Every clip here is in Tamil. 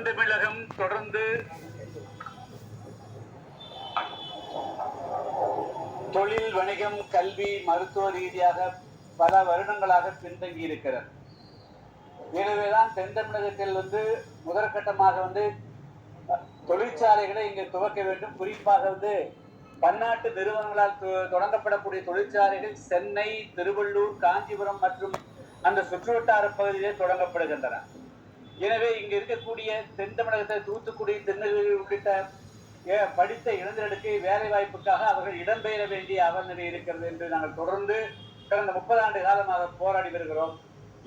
தென்தமிழகம் தொடர்ந்து தொழில், வணிகம், கல்வி, மருத்துவ ரீதியாக பல வருடங்களாக பின்தங்கி இருக்கிறது. எனவேதான் தென் தமிழகத்தில் முதற்கட்டமாக தொழிற்சாலைகளை இங்கு துவக்க வேண்டும். குறிப்பாக பன்னாட்டு நிறுவனங்களால் தொடங்கப்படக்கூடிய தொழிற்சாலைகள் சென்னை, திருவள்ளூர், காஞ்சிபுரம் மற்றும் அந்த சுற்றுவட்டார பகுதியிலே தொடங்கப்படுகின்றன. எனவே இங்கு இருக்கக்கூடிய தென் தமிழகத்தை தூத்துக்குடி, திருநெல்வேலி உள்ளிட்ட படித்த இளைஞர்களுக்கு வேலை வாய்ப்புக்காக அவர்கள் இடம்பெயர வேண்டிய அவநிலை இருக்கிறது என்று நாங்கள் தொடர்ந்து கடந்த 30 ஆண்டு காலமாக போராடி வருகிறோம்.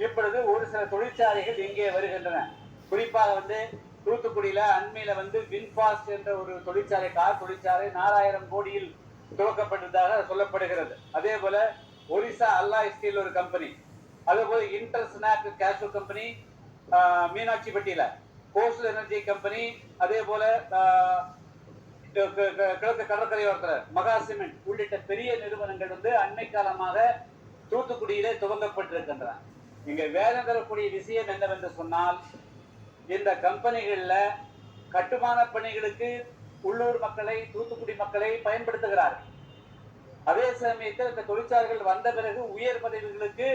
இப்பொழுது ஒரு சில தொழிற்சாலைகள் இங்கே வருகின்றன. குறிப்பாக தூத்துக்குடியில அண்மையில வின்பாஸ்ட் என்ற ஒரு தொழிற்சாலை, கார் தொழிற்சாலை 4000 கோடியில் துவக்கப்பட்டதாக சொல்லப்படுகிறது. அதே போல ஒரிசா அல்லாய் ஸ்டீல் ஒரு கம்பெனி, அதே போல இன்டர்ஸ்நாக் கேஷு கம்பெனி மீனாட்சிப்பட்டியில, கோஸ்டல் எனர்ஜி கம்பெனி, அதே போல கிழக்கு கடற்கரையோரத்தில் மகா சிமெண்ட் உள்ளிட்ட பெரிய நிறுவனங்கள் அண்மை காலமாக தூத்துக்குடியிலே துவங்கப்பட்டிருக்கின்றன. இங்க வேலை தரக்கூடிய விஷயம் என்னவென்று சொன்னால், இந்த கம்பெனிகள்ல கட்டுமான பணிகளுக்கு உள்ளூர் மக்களை, தூத்துக்குடி மக்களை பயன்படுத்துகிறார்கள். அதே சமயத்தில் இந்த தொழிற்சாலைகள் வந்த பிறகு உயர் பதவிகளுக்கு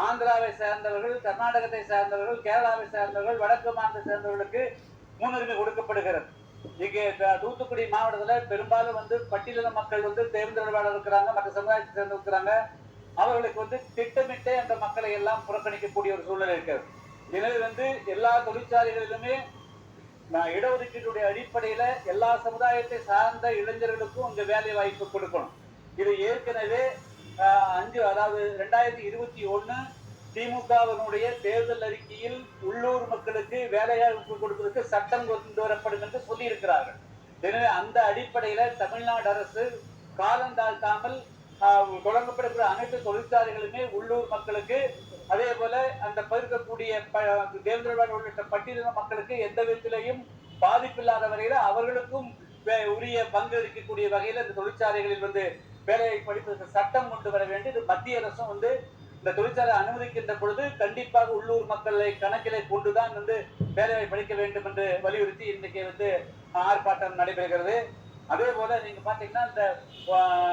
ஆந்திராவை சேர்ந்தவர்கள், கர்நாடகத்தை சேர்ந்தவர்கள், கேரளாவை சேர்ந்தவர்கள், வடக்கு மாநிலத்தை சேர்ந்தவர்களுக்கு முன்னுரிமை கொடுக்கப்படுகிறது. இங்கே தூத்துக்குடி மாவட்டத்தில் பெரும்பாலும் பட்டியலின மக்கள் தேர்ந்தெடுப்பாளர் இருக்கிறாங்க, மற்ற சமுதாயத்தை சேர்ந்து இருக்கிறாங்க. அவர்களுக்கு திட்டமிட்டே அந்த மக்களை எல்லாம் புறக்கணிக்கக்கூடிய ஒரு சூழ்நிலை இருக்கிறது. எனவே எல்லா தொழிற்சாலைகளிலுமே இடஒதுக்கீட்டுடைய அடிப்படையில எல்லா சமுதாயத்தை சார்ந்த இளைஞர்களுக்கும் இங்க வேலை வாய்ப்பு கொடுக்கணும். இது ஏற்கனவே 2021 திமுகவினுடைய தேர்தல் அறிக்கையில் உள்ளூர் மக்களுக்கு வேலைவாய்ப்பு கொடுப்பதற்கு சட்டம் கொண்டு வரப்படும் என்று சொல்லி இருக்கிறார்கள். எனவே அந்த அடிப்படையில தமிழ்நாடு அரசு காலம் தாழ்த்தாமல் தொடங்கப்படக்கூடிய அனைத்து தொழிற்சாலைகளுமே உள்ளூர் மக்களுக்கு, அதே போல அந்த பகிர்க்கக்கூடிய தேர்தல் உள்ளிட்ட பட்டியலின மக்களுக்கு எந்த விதத்திலையும் பாதிப்பில்லாத வகையில அவர்களுக்கும் உரிய பங்கு அளிக்கக்கூடிய வகையில் இந்த தொழிற்சாலைகளில் வேலையை படிப்பதற்கு சட்டம் கொண்டு வர வேண்டியது மத்திய அரசும் இந்த தொழிற்சாலை அனுமதிக்கின்ற பொழுது கண்டிப்பாக உள்ளூர் மக்களை கணக்கிலே கொண்டுதான் வேலையை படிக்க வேண்டும் என்று வலியுறுத்தி இன்னைக்கு ஆர்ப்பாட்டம் நடைபெறுகிறது. அதே போல நீங்க பாத்தீங்கன்னா இந்த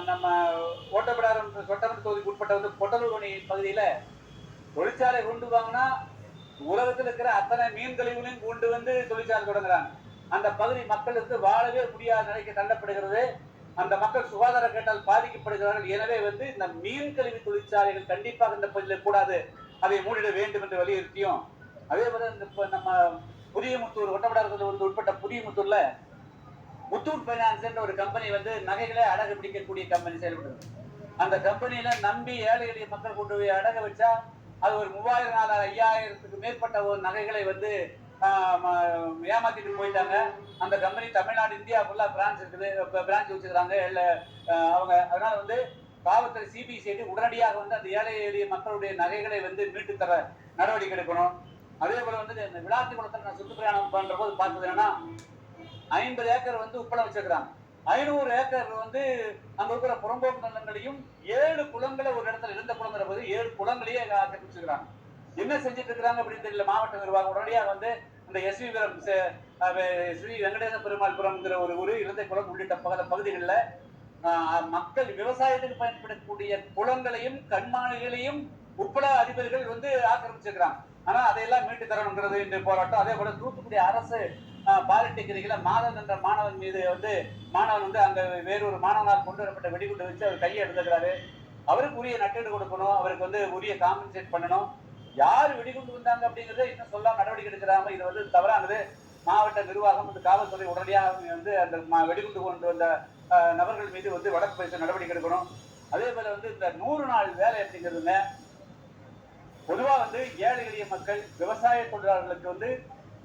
நம்ம ஓட்டப்படாரம் சட்டமன்ற தொகுதிக்கு உட்பட்ட பொட்டலூரணி பகுதியில தொழிற்சாலை கொண்டு வாங்கினா உலகத்தில் இருக்கிற அத்தனை மீன் கழிவுகளையும் கொண்டு தொழிற்சாலை தொடங்குறாங்க. அந்த பகுதி மக்களுக்கு வாழவே முடியாத நிலைக்கு தள்ளப்படுகிறது. அந்த மக்கள் சுகாதார கேட்டால் பாதிக்கப்படுகிறார்கள். எனவே இந்த மீன் கழிவு தொழிற்சாலைகள் கண்டிப்பாக இந்த பகுதியில் கூடாது, அதை மூடிட வேண்டும் என்று வலியுறுத்தியும், அதே போல நம்ம புதியமுத்தூர் ஒட்டப்படாரத்தில் உட்பட்ட புதியமுத்தூர்ல முத்தூட் பைனான்ஸ் என்ற ஒரு கம்பெனி நகைகளை அடகு பிடிக்கக்கூடிய கம்பெனி செயல்படுது. அந்த கம்பெனியில நம்பி ஏழை எளிய மக்கள் கொண்டு போய் அடகு வச்சா அது ஒரு 3000-5000க்கு மேற்பட்ட ஒரு நகைகளை ஏமாத்திட்டு போயிட்டாங்க. அந்த கம்பெனி தமிழ்நாடு, இந்தியா ஃபுல்லா பிரான்ச் இருக்குது, பிரான்ச் வச்சுக்கிறாங்க அவங்க. அதனால காவல்துறை சிபிசிஐடி உடனடியாக அந்த ஏழை எளிய மக்களுடைய நகைகளை மீட்டு தர நடவடிக்கை எடுக்கணும். அதே போல இந்த விளாத்தி குளத்தில் நான் சுற்றுப்பிரயாணம் பண்ற போது பார்த்தது என்னன்னா, 50 ஏக்கர் உப்பளம் வச்சிருக்கிறாங்க. 500 ஏக்கர் அங்க இருக்கிற புறம்போக்கு நிலங்களையும் 7 குளங்களை ஒரு இடத்துல இருந்த குளங்கிற போது 7 குளங்களையே ஆக்கிரமிச்சுக்கிறாங்க. என்ன செஞ்சுட்டு இருக்கிறாங்க அப்படின்னு தெரியல. மாவட்ட நிர்வாகம் உடனடியாக இந்த ஸ்ரீ வெங்கடேச பெருமாள்புரம்ங்கிற ஒரு ஊர், இலந்தை குளம் உள்ளிட்ட பல பகுதிகளில் மக்கள் விவசாயத்துக்கு பயன்படக்கூடிய குளங்களையும் கண்மாணிகளையும் உப்பள அதிபர்கள் ஆக்கிரமிச்சிருக்கிறாங்க. ஆனா அதையெல்லாம் மீட்டு தரணுங்கிறது இந்த போராட்டம். அதே போல தூத்துக்குடி அரசு பாலிடெக்னிக்ல மாதவன் என்ற மாணவன் மீது மாணவன் அங்க வேறொரு மாணவனால் கொண்டு வரப்பட்ட வெடிகுண்டு வச்சு அவர் கையை எடுத்துக்கிறாரு. அவருக்கு உரிய நட்டீடு கொடுக்கணும், அவருக்கு உரிய காம்பன்சேட் பண்ணணும். யார் வெடிகுண்டு வந்தாங்க அப்படிங்கறத இன்னும் சொல்ல நடவடிக்கை எடுக்கிறாங்க. இது தவறானது. மாவட்ட நிர்வாகம், காவல்துறை உடனடியாக அந்த வெடிகுண்டு கொண்டு வந்த நபர்கள் மீது வழக்கு பதிவு நடவடிக்கை எடுக்கணும். அதே போல இந்த 100 நாள் வேலை அப்படிங்கிறதுங்க பொதுவா ஏழை எளிய மக்கள், விவசாய தொழிலாளர்களுக்கு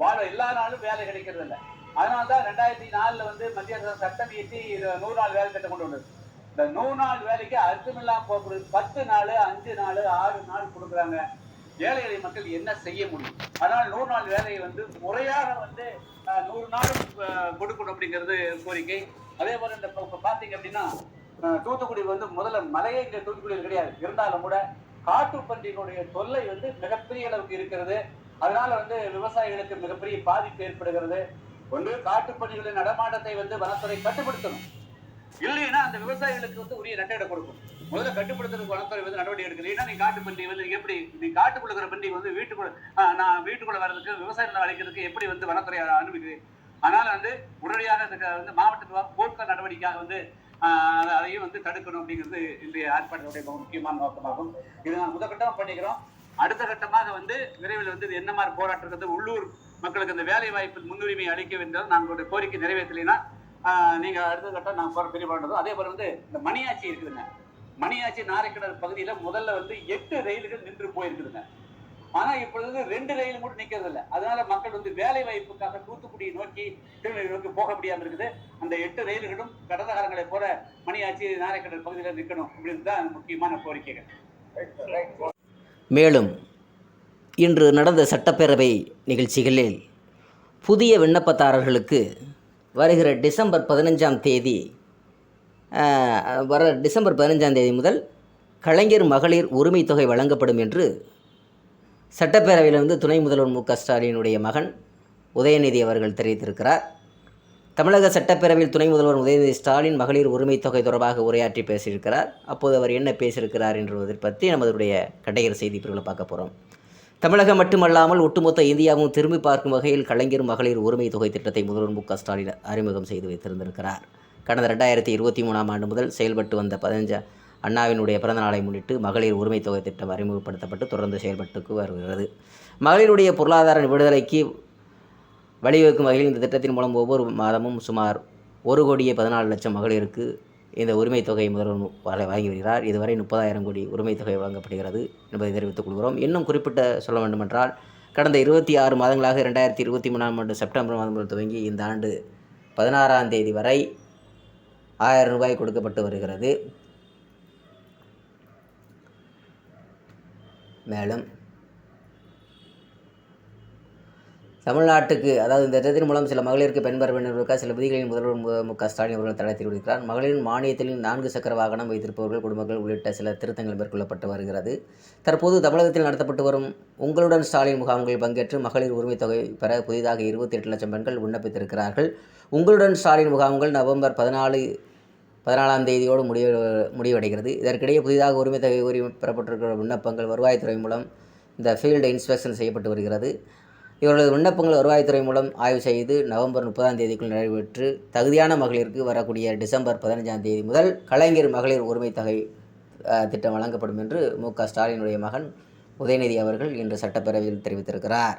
வாழ எல்லா நாளும் வேலை கிடைக்கிறது இல்லை. அதனால்தான் 2004 மத்திய அரசு சட்டம் இயற்றி 100 நாள் வேலை திட்டம் கொண்டு வந்தது. இந்த 100 நாள் வேலைக்கு அர்த்தமில்லாம போகிறது 10 நாள், 5 நாள், 6 நாள் கொடுக்குறாங்க. ஏழை எளிய மக்கள் என்ன செய்ய முடியும்? அதனால் 100 நாள் வேலையை முறையாக 100 நாளும் கொடுக்கணும் அப்படிங்கிறது கோரிக்கை. அதே போல இந்த பாத்தீங்க அப்படின்னா தூத்துக்குடி முதல்ல மலையே இங்க தூத்துக்குடியில் கிடையாது. இருந்தாலும் கூட காட்டு பன்றிகளுடைய தொல்லை மிகப்பெரிய அளவுக்கு இருக்கிறது. அதனால வந்து விவசாயிகளுக்கு மிகப்பெரிய பாதிப்பு ஏற்படுகிறது. ஒன்று காட்டுப்பன்றிகளின் நடமாட்டத்தை வந்து வனத்துறை கட்டுப்படுத்தணும், இல்லைன்னா அந்த விவசாயிகளுக்கு வந்து உரிய நட்டை கொடுக்கும். முதல்ல கட்டுப்படுத்துறதுக்கு வனத்துறை வந்து நடவடிக்கை எடுக்குது. ஏன்னா நீ காட்டு பன்றி வந்து எப்படி நீ காட்டுக்குள்ள இருக்கிற பன்றி வந்து வீட்டுக்குள்ள நான் வீட்டுக்குள்ள வர்றதுக்கு விவசாயம் அழைக்கிறதுக்கு எப்படி வந்து வனத்துறை அனுமதிக்குது? அதனால வந்து உடனடியாக வந்து மாவட்ட போர்க்க நடவடிக்கையாக வந்து அதையும் வந்து தடுக்கணும் அப்படிங்கிறது இன்றைய ஆர்ப்பாட்டத்துடைய முக்கியமான நோக்கமாகும். இது நாங்கள் முதற்கட்டமாக பண்ணிக்கிறோம். அடுத்த கட்டமாக வந்து விரைவில் வந்து என்ன மாதிரி போராட்டம் இருக்கிறது, உள்ளூர் மக்களுக்கு இந்த வேலை வாய்ப்பு முன்னுரிமை அளிக்க வேண்டும் நாங்களுடைய கோரிக்கை நிறைவேற்றலைன்னா நீங்க அடுத்த கட்டம் நான் பெரிய பண்ணுறதும். அதே போல வந்து இந்த மணியாச்சி இருக்குதுங்க, மணியாச்சி நாரைக்கிணறு பகுதியில முதல்ல வந்து 8 ரயில்கள் நின்று போயிருக்குதுங்க. ஆனா இப்பொழுது 2 ரயில் கூட நிக்கிறது இல்லை. அதனால மக்கள் வந்து வேலை வாய்ப்புக்காக தூத்துக்குடியை நோக்கி திருநெல்வேலி நோக்கி போக முடியாம இருக்குது. அந்த 8 ரயில்களும் கடந்த காலங்களை போல மணியாச்சி நாரைக்கிணறு பகுதியில் நிற்கணும் அப்படின்னு தான் முக்கியமான கோரிக்கைகள். மேலும் இன்று நடந்த சட்டப்பேரவை நிகழ்ச்சிகளில் புதிய விண்ணப்பதாரர்களுக்கு வருகிற டிசம்பர் 15ஆம் தேதி முதல் கலைஞர் மகளிர் உரிமை தொகை வழங்கப்படும் என்று சட்டப்பேரவையில் வந்து துணை முதல்வர் மு.க. ஸ்டாலினுடைய மகன் உதயநிதி அவர்கள் தெரிவித்திருக்கிறார். தமிழக சட்டப்பேரவையில் துணை முதல்வர் உதயநிதி ஸ்டாலின் மகளிர் உரிமை தொகை தொடர்பாக உரையாற்றி பேசியிருக்கிறார். அப்போது அவர் என்ன பேசியிருக்கிறார் என்பதை பற்றி நமதுடைய கடையர் செய்தி பிரிவில் பார்க்க போகிறோம். தமிழகம் மட்டுமல்லாமல் ஒட்டுமொத்த இந்தியாவும் திரும்பி பார்க்கும் வகையில் கலைஞர் மகளிர் உரிமை தொகை திட்டத்தை முதல்வர் மு.க. ஸ்டாலின் அறிமுகம் செய்து வைத்திருந்திருக்கிறார். கடந்த 2023ஆம் ஆண்டு முதல் செயல்பட்டு வந்த 15 அண்ணாவினுடைய பிறந்த நாளை முன்னிட்டு மகளிர் உரிமை தொகை திட்டம் அறிமுகப்படுத்தப்பட்டு தொடர்ந்து செயல்பட்டு வருகிறது. மகளிருடைய பொருளாதார விடுதலைக்கு வழிவகுக்கும் வகையில் இந்த திட்டத்தின் மூலம் ஒவ்வொரு மாதமும் சுமார் 1,14,00,000 மகளிருக்கு இந்த உரிமை தொகை முதல்வர் வழங்கி வருகிறார். இதுவரை 30,000 கோடி உரிமை தொகை வழங்கப்படுகிறது என்பதை தெரிவித்துக் கொள்கிறோம். இன்னும் குறிப்பிட்ட சொல்ல வேண்டுமென்றால் கடந்த 26 மாதங்களாக 2023ஆம் ஆண்டு செப்டம்பர் மாதம் முதல் துவங்கி இந்த ஆண்டு 16ஆம் தேதி வரை 1000 ரூபாய் கொடுக்கப்பட்டு வருகிறது. மேலும் தமிழ்நாட்டுக்கு அதாவது இந்த திட்டத்தின் மூலம் சில மகளிருக்கு பெண் பெறுவதற்காக சில விதிகளில் முதல்வர் மு.க. ஸ்டாலின் அவர்கள் தடை தெரிவித்திருக்கிறார். மகளிரின் மானியத்தில் 4 சக்கர வாகனம் வைத்திருப்பவர்கள் குடும்பங்கள் உள்ளிட்ட சில திருத்தங்கள் மேற்கொள்ளப்பட்டு வருகிறது. தற்போது தமிழகத்தில் நடத்தப்பட்டு வரும் உங்களுடன் ஸ்டாலின் முகாம்களில் பங்கேற்று மகளிர் உரிமை தொகை பெற புதிதாக 28 லட்சம் பெண்கள் விண்ணப்பித்திருக்கிறார்கள். உங்களுடன் ஸ்டாலின் முகாம்கள் நவம்பர் 14ஆம் தேதியோடு முடிவடைகிறது. இதற்கிடையே புதிதாக உரிமை தொகை பெறப்பட்டிருக்கிற விண்ணப்பங்கள் வருவாய்த்துறை மூலம் இந்த ஃபீல்டு இன்ஸ்பெக்ஷன் செய்யப்பட்டு வருகிறது. இவர்களது விண்ணப்பங்கள் வருவாய்த்துறை மூலம் ஆய்வு செய்து நவம்பர் 30ஆம் தேதிக்குள் நிறைவேற்று தகுதியான மகளிருக்கு வரக்கூடிய டிசம்பர் 15ஆம் தேதி முதல் கலைஞர் மகளிர் உரிமை தொகை திட்டம் வழங்கப்படும் என்று மு.க. ஸ்டாலினுடைய மகன் உதயநிதி அவர்கள் இன்று சட்டப்பேரவையில் தெரிவித்திருக்கிறார்.